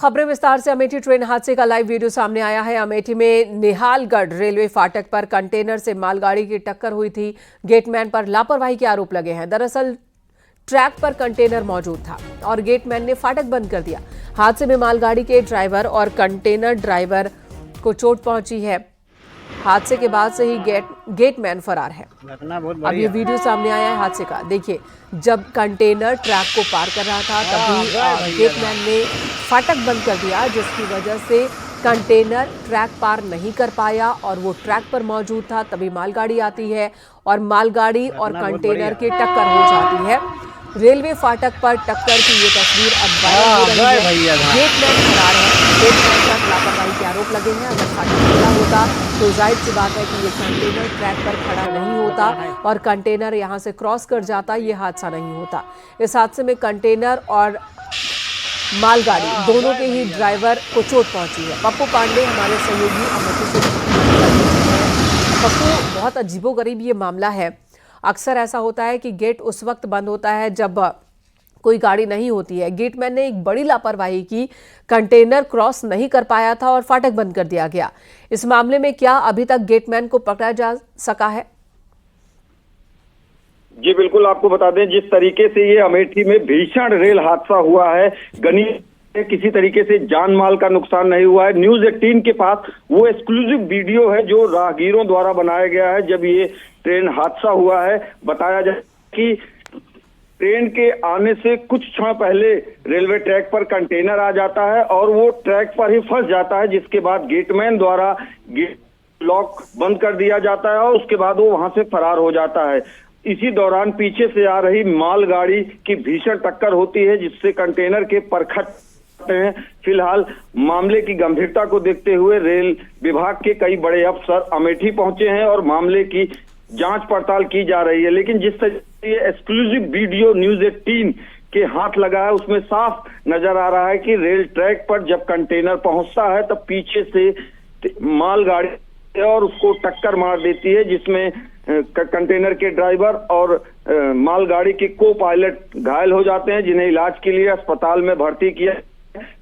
खबरें विस्तार से। अमेठी ट्रेन हादसे का लाइव वीडियो सामने आया है। अमेठी में निहालगढ़ रेलवे फाटक पर कंटेनर से मालगाड़ी की टक्कर हुई थी। गेटमैन पर लापरवाही के आरोप लगे हैं। दरअसल ट्रैक पर कंटेनर मौजूद था और गेटमैन ने फाटक बंद कर दिया। हादसे में मालगाड़ी के ड्राइवर और कंटेनर ड्राइवर को चोट पहुंची है। हादसे के बाद से ही गेटमैन फरार है। अब ये वीडियो सामने आया है हादसे का। देखिए, जब कंटेनर ट्रैक को पार कर रहा था तभी गेटमैन ने फाटक बंद कर दिया, जिसकी वजह से कंटेनर ट्रैक पार नहीं कर पाया और वो ट्रैक पर मौजूद था। तभी मालगाड़ी आती है और मालगाड़ी और कंटेनर की टक्कर हो जाती है। रेलवे फाटक पर टक्कर की ये तस्वीर अब वायरल हो रही है। गेटमैन फरार है। गेटमैन पर लापरवाही के आरोप लगे हैं। अगर फाटक खुला होता तो जाहिर सी बात है कि ये कंटेनर ट्रैक पर खड़ा नहीं होता और कंटेनर यहाँ से क्रॉस कर जाता, ये हादसा नहीं होता। इस हादसे में कंटेनर और मालगाड़ी दोनों के ही ड्राइवर को चोट पहुंची है। पप्पू पांडे हमारे सहयोगी अमेठी से। पप्पू, बहुत अजीबोगरीब ये मामला है। अक्सर ऐसा होता है कि गेट उस वक्त बंद होता है जब कोई गाड़ी नहीं होती है। गेटमैन ने एक बड़ी लापरवाही की, कंटेनर क्रॉस नहीं कर पाया था और फाटक बंद कर दिया गया। इस मामले में क्या अभी तक गेटमैन को पकड़ा जा सका है? जी बिल्कुल, आपको बता दें जिस तरीके से ये अमेठी में भीषण रेल हादसा हुआ है, किसी तरीके से जान माल का नुकसान नहीं हुआ है। न्यूज़ 18 के पास वो एक्सक्लूसिव वीडियो है जो राहगीरों द्वारा बनाया गया है। जब ये ट्रेन हादसा हुआ है, बताया जाए कि ट्रेन के आने से कुछ क्षण पहले रेलवे ट्रैक पर कंटेनर आ जाता है और वो ट्रैक पर ही फंस जाता है, जिसके बाद गेटमैन द्वारा गेट लॉक बंद कर दिया जाता है और उसके बाद वो वहां से फरार हो जाता है। इसी दौरान पीछे से आ रही मालगाड़ी की भीषण टक्कर होती है, जिससे कंटेनर के परखच हैं। फिलहाल मामले की गंभीरता को देखते हुए रेल विभाग के कई बड़े अफसर अमेठी पहुंचे हैं और मामले की जांच पड़ताल की जा रही है। लेकिन जिस तरह से एक्सक्लूसिव वीडियो न्यूज़ 18 के हाथ लगा है, उसमें साफ नजर आ रहा है कि रेल ट्रैक पर जब कंटेनर पहुंचता है तब पीछे से मालगाड़ी और उसको टक्कर मार देती है, जिसमें कंटेनर के ड्राइवर और मालगाड़ी के को पायलट घायल हो जाते हैं, जिन्हें इलाज के लिए अस्पताल में भर्ती किया।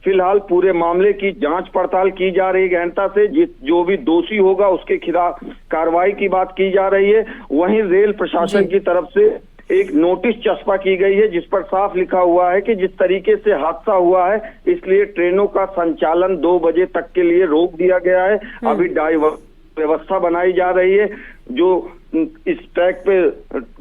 फिलहाल पूरे मामले की जांच पड़ताल की जा रही है गहनता से। जो भी दोषी होगा उसके खिलाफ कार्रवाई की बात की जा रही है। वहीं रेल प्रशासन की तरफ से एक नोटिस चस्पा की गई है, जिस पर साफ लिखा हुआ है कि जिस तरीके से हादसा हुआ है, इसलिए ट्रेनों का संचालन 2 बजे तक के लिए रोक दिया गया है। अभी डाइवर्ट व्यवस्था बनाई जा रही है। जो इस ट्रैक पे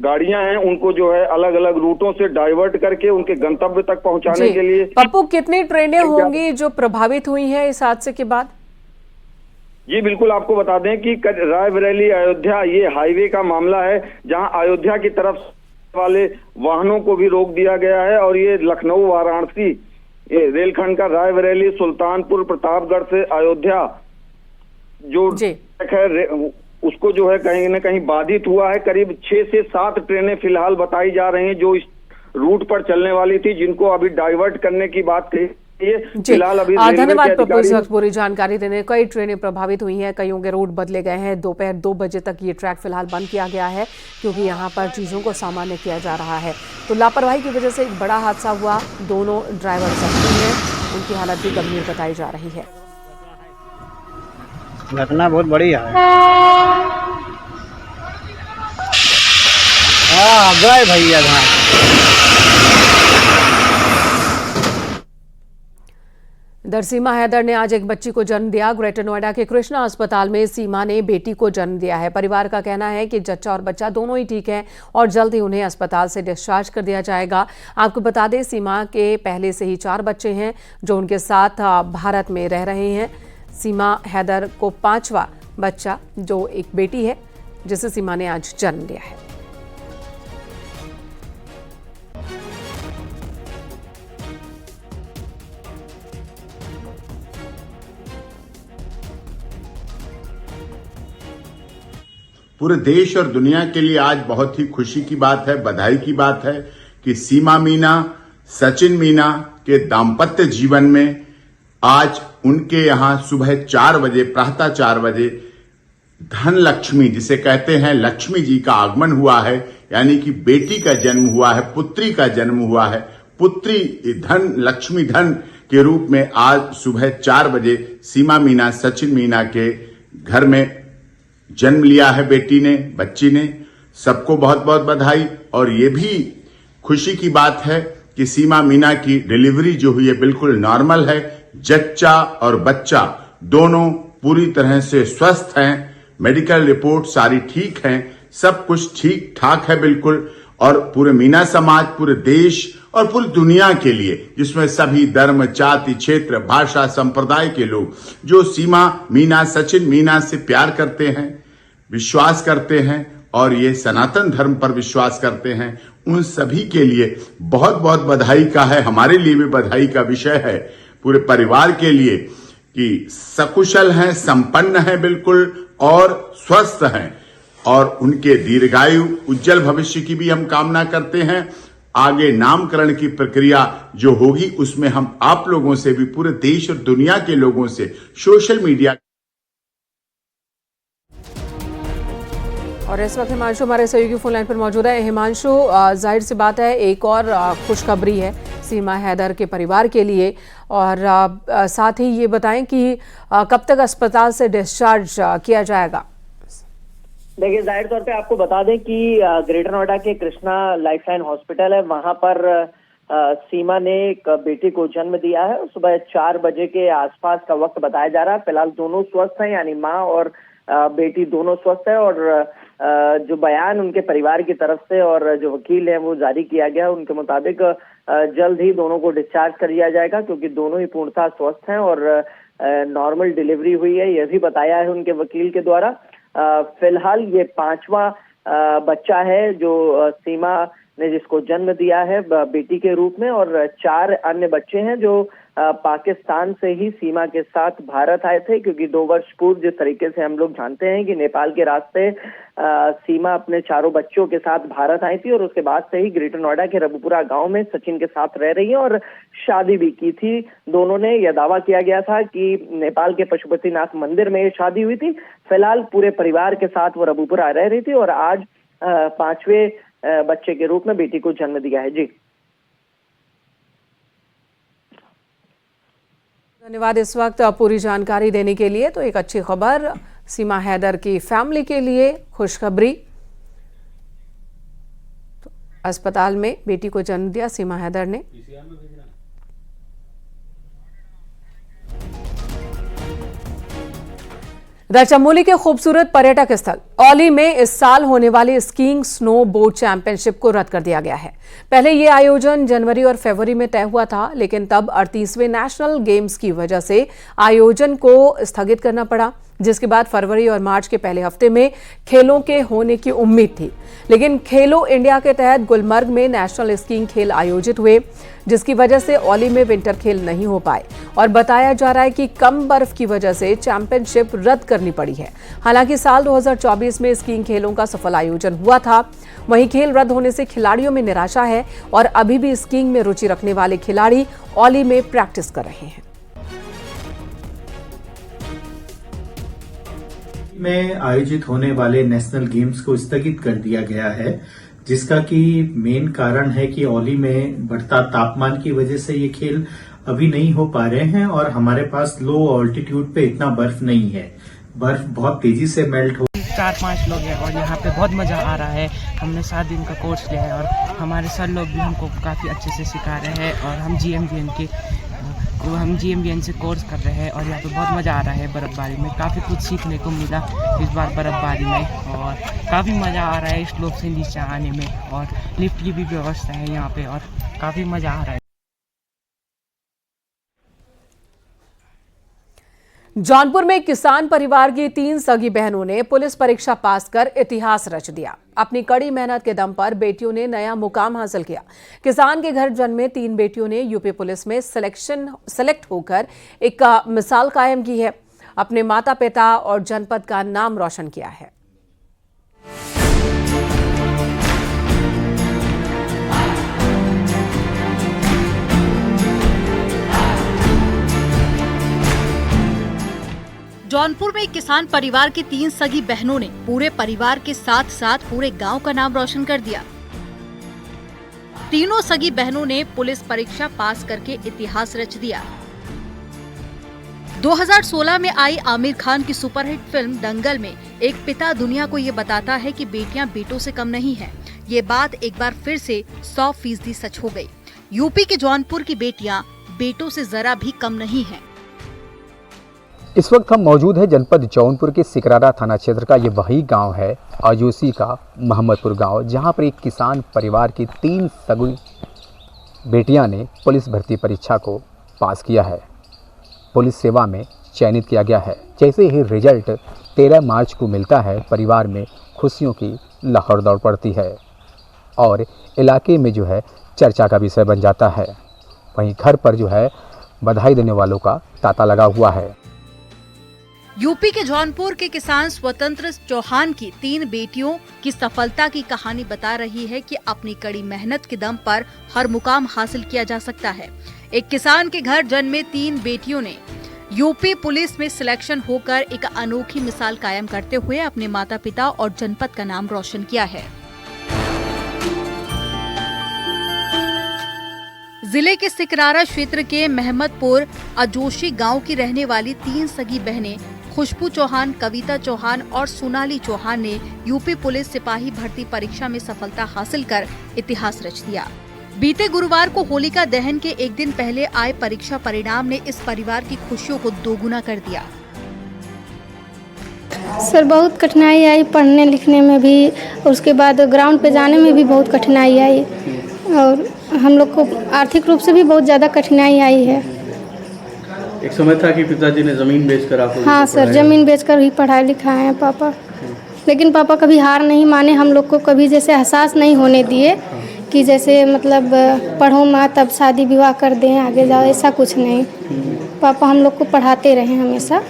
गाड़ियां हैं उनको जो है अलग अलग रूटों से डाइवर्ट करके उनके गंतव्य तक पहुंचाने के लिए। पप्पू, कितनी ट्रेनें होंगी जो प्रभावित हुई हैं इस हादसे के बाद? जी बिल्कुल, आपको बता दें कि रायबरेली अयोध्या ये हाईवे का मामला है, जहां अयोध्या की तरफ वाले वाहनों को भी रोक दिया गया है और ये लखनऊ वाराणसी रेलखंड का रायबरेली सुल्तानपुर प्रतापगढ़ से अयोध्या जो है उसको जो है कहीं न कहीं बाधित हुआ है। करीब 6 से 7 ट्रेनें फिलहाल बताई जा रही हैं जो इस रूट पर चलने वाली थी, जिनको अभी डाइवर्ट करने की बात कही है। फिलहाल अभी धन्यवाद पप्पू, इस वक्त पूरी जानकारी देने। कई ट्रेनें प्रभावित हुई हैं, कईयों के रूट बदले गए हैं। दोपहर 2 बजे तक ये ट्रैक फिलहाल बंद किया गया है क्योंकि यहाँ पर चीजों को सामान्य किया जा रहा है। तो लापरवाही की वजह से एक बड़ा हादसा हुआ। दोनों ड्राइवर जख्मी हैं, उनकी हालत भी गंभीर बताई जा रही है। घटना बहुत बड़ी है। गए भैया इधर सीमा हैदर ने आज एक बच्ची को जन्म दिया। ग्रेटर नोएडा के कृष्णा अस्पताल में सीमा ने बेटी को जन्म दिया है। परिवार का कहना है कि जच्चा और बच्चा दोनों ही ठीक हैं और जल्द ही उन्हें अस्पताल से डिस्चार्ज कर दिया जाएगा। आपको बता दें, सीमा के पहले से ही 4 बच्चे हैं जो उनके साथ भारत में रह रहे हैं। सीमा हैदर को 5वां बच्चा जो एक बेटी है जिसे सीमा ने आज जन्म दिया है। पूरे देश और दुनिया के लिए आज बहुत ही खुशी की बात है, बधाई की बात है कि सीमा मीना, सचिन मीना के दाम्पत्य जीवन में आज उनके यहां सुबह 4 बजे, प्रातः 4 बजे धन लक्ष्मी जिसे कहते हैं लक्ष्मी जी का आगमन हुआ है, यानी कि बेटी का जन्म हुआ है, पुत्री का जन्म हुआ है। पुत्री धन लक्ष्मी धन के रूप में आज सुबह 4 बजे सीमा मीना सचिन मीना के घर में जन्म लिया है बेटी ने, बच्ची ने। सबको बहुत बहुत बधाई। और ये भी खुशी की बात है कि सीमा मीना की डिलीवरी जो हुई है बिल्कुल नॉर्मल है। जच्चा और बच्चा दोनों पूरी तरह से स्वस्थ हैं। मेडिकल रिपोर्ट सारी ठीक हैं। सब कुछ ठीक ठाक है बिल्कुल। और पूरे मीना समाज, पूरे देश और पूरी दुनिया के लिए, जिसमें सभी धर्म, जाति, क्षेत्र, भाषा, संप्रदाय के लोग जो सीमा मीना सचिन मीना से प्यार करते हैं, विश्वास करते हैं और ये सनातन धर्म पर विश्वास करते हैं, उन सभी के लिए बहुत बहुत बधाई का है। हमारे लिए भी बधाई का विषय है, पूरे परिवार के लिए, कि सकुशल हैं, संपन्न हैं बिल्कुल और स्वस्थ हैं। और उनके दीर्घायु, उज्जवल भविष्य की भी हम कामना करते हैं। आगे नामकरण की प्रक्रिया जो होगी उसमें हम आप लोगों से भी, पूरे देश और दुनिया के लोगों से, सोशल मीडिया। और इस वक्त हिमांशु हमारे सहयोगी फोन लाइन पर मौजूद है। हिमांशु, जाहिर सी बात है एक और खुशखबरी है सीमा हैदर के परिवार के लिए, और साथ ही ये बताएं कि कब तक अस्पताल से डिस्चार्ज किया जाएगा। देखिए, जाहिर तौर पे आपको बता दें कि ग्रेटर नोएडा के कृष्णा लाइफलाइन हॉस्पिटल है, वहां पर सीमा ने एक बेटी को जन्म दिया है। सुबह 4 बजे के आसपास का वक्त बताया जा रहा है। फिलहाल दोनों स्वस्थ हैं, यानी माँ और बेटी दोनों स्वस्थ है। और जो बयान उनके परिवार की तरफ से और जो वकील है वो जारी किया गया, उनके मुताबिक जल्द ही दोनों को डिस्चार्ज कर दिया जाएगा, क्योंकि दोनों ही पूर्णतः स्वस्थ हैं और नॉर्मल डिलीवरी हुई है, यह भी बताया है उनके वकील के द्वारा। फिलहाल ये 5वां बच्चा है जो सीमा ने जिसको जन्म दिया है बेटी के रूप में, और 4 अन्य बच्चे हैं जो पाकिस्तान से ही सीमा के साथ भारत आए थे, क्योंकि 2 वर्ष पूर्व जिस तरीके से हम लोग जानते हैं कि नेपाल के रास्ते सीमा अपने 4 बच्चों के साथ भारत आई थी, और उसके बाद से ही ग्रेटर नोएडा के रबुपुरा गांव में सचिन के साथ रह रही है और शादी भी की थी। दोनों ने यह दावा किया गया था कि नेपाल के पशुपतिनाथ मंदिर में ये शादी हुई थी। फिलहाल पूरे परिवार के साथ वो रबुपुरा रह रही थी और आज 5वें बच्चे के रूप में बेटी को जन्म दिया है। जी, धन्यवाद इस वक्त पूरी जानकारी देने के लिए। तो एक अच्छी खबर सीमा हैदर की फैमिली के लिए, खुशखबरी। तो अस्पताल में बेटी को जन्म दिया सीमा हैदर ने। चमोली के खूबसूरत पर्यटक स्थल औली में इस साल होने वाली स्कीइंग स्नो बोर्ड चैंपियनशिप को रद्द कर दिया गया है। पहले ये आयोजन जनवरी और फरवरी में तय हुआ था, लेकिन तब 38वें नेशनल गेम्स की वजह से आयोजन को स्थगित करना पड़ा, जिसके बाद फरवरी और मार्च के पहले हफ्ते में खेलों के होने की उम्मीद थी। लेकिन खेलो इंडिया के तहत गुलमर्ग में नेशनल स्कीइंग खेल आयोजित हुए, जिसकी वजह से औली में विंटर खेल नहीं हो पाए और बताया जा रहा है कि कम बर्फ की वजह से चैंपियनशिप रद्द करनी पड़ी है। हालांकि साल 2024 में स्कीइंग खेलों का सफल आयोजन हुआ था। वहीं खेल रद्द होने से खिलाड़ियों में निराशा है और अभी भी स्कीइंग में रुचि रखने वाले खिलाड़ी औली में प्रैक्टिस कर रहे हैं। में आयोजित होने वाले नेशनल गेम्स को स्थगित कर दिया गया है, जिसका कि मेन कारण है कि औली में बढ़ता तापमान की वजह से ये खेल अभी नहीं हो पा रहे हैं और हमारे पास लो ऑल्टीट्यूड पे इतना बर्फ नहीं है। बर्फ बहुत तेजी से मेल्ट हो 4-5 लोग हैं और यहाँ पे बहुत मज़ा आ रहा है। हमने 7 दिन का कोर्स लिया है और हमारे सर लोग भी हमको काफ़ी अच्छे से सिखा रहे हैं और हम GMVN से कोर्स कर रहे हैं और यहाँ पे बहुत मज़ा आ रहा है। बर्फ़बारी में काफ़ी कुछ सीखने को मिला इस बार बर्फ़बारी में और काफ़ी मज़ा आ रहा है इस लोग से नीचे आने में और लिफ्ट की भी व्यवस्था है यहाँ पे और काफ़ी मज़ा आ रहा है। जौनपुर में किसान परिवार की 3 सगी बहनों ने पुलिस परीक्षा पास कर इतिहास रच दिया। अपनी कड़ी मेहनत के दम पर बेटियों ने नया मुकाम हासिल किया। किसान के घर जन्मे 3 बेटियों ने यूपी पुलिस में सेलेक्ट होकर एक मिसाल कायम की है। अपने माता पिता और जनपद का नाम रोशन किया है। जौनपुर में किसान परिवार की 3 सगी बहनों ने पूरे परिवार के साथ साथ पूरे गांव का नाम रोशन कर दिया। तीनों सगी बहनों ने पुलिस परीक्षा पास करके इतिहास रच दिया। 2016 में आई आमिर खान की सुपरहिट फिल्म दंगल में एक पिता दुनिया को ये बताता है कि बेटियां बेटों से कम नहीं हैं। ये बात एक बार फिर से 100% सच हो गई। यूपी के जौनपुर की बेटियां बेटों से जरा भी कम नहीं हैं। इस वक्त हम मौजूद हैं जनपद जौनपुर के सिकरारा थाना क्षेत्र का ये वही गांव है, आजोसी का मोहम्मदपुर गांव, जहां पर एक किसान परिवार की 3 सगी बेटियां ने पुलिस भर्ती परीक्षा को पास किया है, पुलिस सेवा में चयनित किया गया है। जैसे ही रिजल्ट 13 मार्च को मिलता है, परिवार में खुशियों की लहर दौड़ पड़ती है और इलाके में जो है चर्चा का विषय बन जाता है। वहीं घर पर जो है बधाई देने वालों का तांता लगा हुआ है। यूपी के जौनपुर के किसान स्वतंत्र चौहान की 3 बेटियों की सफलता की कहानी बता रही है कि अपनी कड़ी मेहनत के दम पर हर मुकाम हासिल किया जा सकता है। एक किसान के घर जन्मे 3 बेटियों ने यूपी पुलिस में सिलेक्शन होकर एक अनोखी मिसाल कायम करते हुए अपने माता पिता और जनपद का नाम रोशन किया है। जिले के सिकरारा क्षेत्र के महमदपुर अजोशी गांव की रहने वाली 3 सगी बहनें खुशबू चौहान, कविता चौहान और सोनाली चौहान ने यूपी पुलिस सिपाही भर्ती परीक्षा में सफलता हासिल कर इतिहास रच दिया। बीते गुरुवार को होलिका दहन के एक दिन पहले आए परीक्षा परिणाम ने इस परिवार की खुशियों को दोगुना कर दिया। सर, बहुत कठिनाई आई पढ़ने लिखने में भी, उसके बाद ग्राउंड पे जाने में भी बहुत कठिनाई आई और हम लोग को आर्थिक रूप से भी बहुत ज़्यादा कठिनाई आई है। एक समय था कि पिताजी ने जमीन बेचकर आपको? हाँ सर, जमीन बेचकर ही पढ़ाई लिखाए हैं पापा, लेकिन पापा कभी हार नहीं माने, हम लोग को कभी जैसे एहसास नहीं होने दिए कि जैसे मतलब पढ़ो मत तब शादी विवाह कर दें, आगे जाओ, ऐसा कुछ नहीं। पापा हम लोग को पढ़ाते रहे हमेशा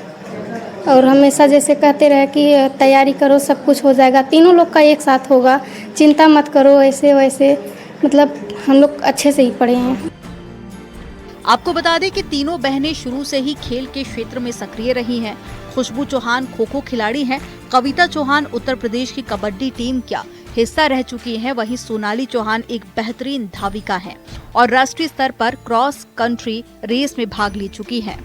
और हमेशा जैसे कहते रहे कि तैयारी करो, सब कुछ हो जाएगा, तीनों लोग का एक साथ होगा, चिंता मत करो, ऐसे वैसे, मतलब हम लोग अच्छे से ही पढ़े हैं। आपको बता दें कि तीनों बहनें शुरू से ही खेल के क्षेत्र में सक्रिय रही हैं। खुशबू चौहान खो-खो खिलाड़ी हैं, कविता चौहान उत्तर प्रदेश की कबड्डी टीम का हिस्सा रह चुकी हैं, वहीं सोनाली चौहान एक बेहतरीन धाविका हैं और राष्ट्रीय स्तर पर क्रॉस कंट्री रेस में भाग ले चुकी हैं।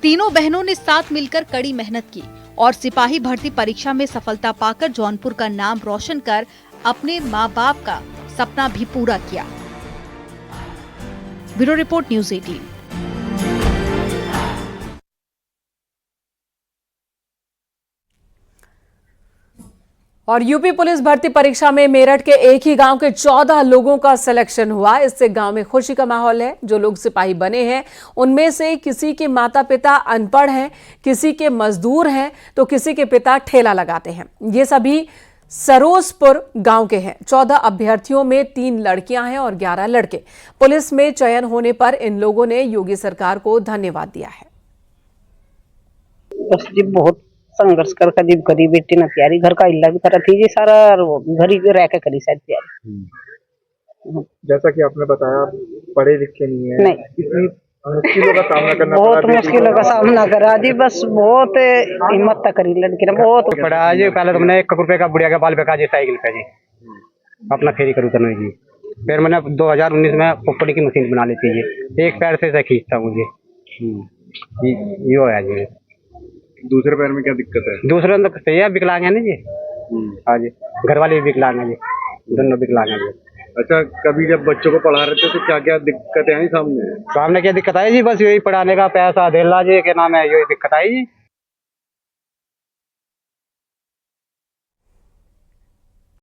तीनों बहनों ने साथ मिलकर कड़ी मेहनत की और सिपाही भर्ती परीक्षा में सफलता पाकर जौनपुर का नाम रोशन कर अपने माँ बाप का सपना भी पूरा किया। Bureau report, news 18। और यूपी पुलिस भर्ती परीक्षा में मेरठ के एक ही गांव के 14 लोगों का सिलेक्शन हुआ। इससे गांव में खुशी का माहौल है। जो लोग सिपाही बने हैं उनमें से किसी के माता पिता अनपढ़ हैं, किसी के मजदूर हैं तो किसी के पिता ठेला लगाते हैं। ये सभी सरोजपुर गांव के हैं। 14 अभ्यर्थियों में 3 लड़कियां हैं और 11 लड़के। पुलिस में चयन होने पर इन लोगों ने योगी सरकार को धन्यवाद दिया है। बस जी बहुत संघर्ष कर करीब करी बेटी ना तैयारी, घर का इल्ला भी करा थी जी सारा, घर ही रह के करी शायद तैयारी। जैसा कि आपने बताया पढ़े लिखे नहीं है, कितनी मुश्किलों का सामना करना पड़ा? बहुत मुश्किलों का सामना करा जी, बस बहुत हिम्मत करी लड़की ने, बहुत पढ़ा जी। पहले तो मैंने 1 रुपए का बुढ़िया का बाल बेका जी साइकिल पे जी अपना फेरी करूँ करना जी। फिर मैंने 2019 में पुप्पड़ी की मशीन बना ली थी जी, एक पैर से खींचता हूँ जी, ये होया जी। दूसरे पैर में क्या दिक्कत है? दूसरे में तो सही है, विकलांग है ना जी। हाँ जी, घर वाले भी विकलांग है जी, दोनों विकलांग है जी। अच्छा, कभी जब बच्चों को पढ़ा रहे थे तो क्या क्या दिक्कतें आई सामने? सामने क्या दिक्कत आई जी? बस यही पढ़ाने का पैसा, धेला जी के नाम है, यही दिक्कत आई जी।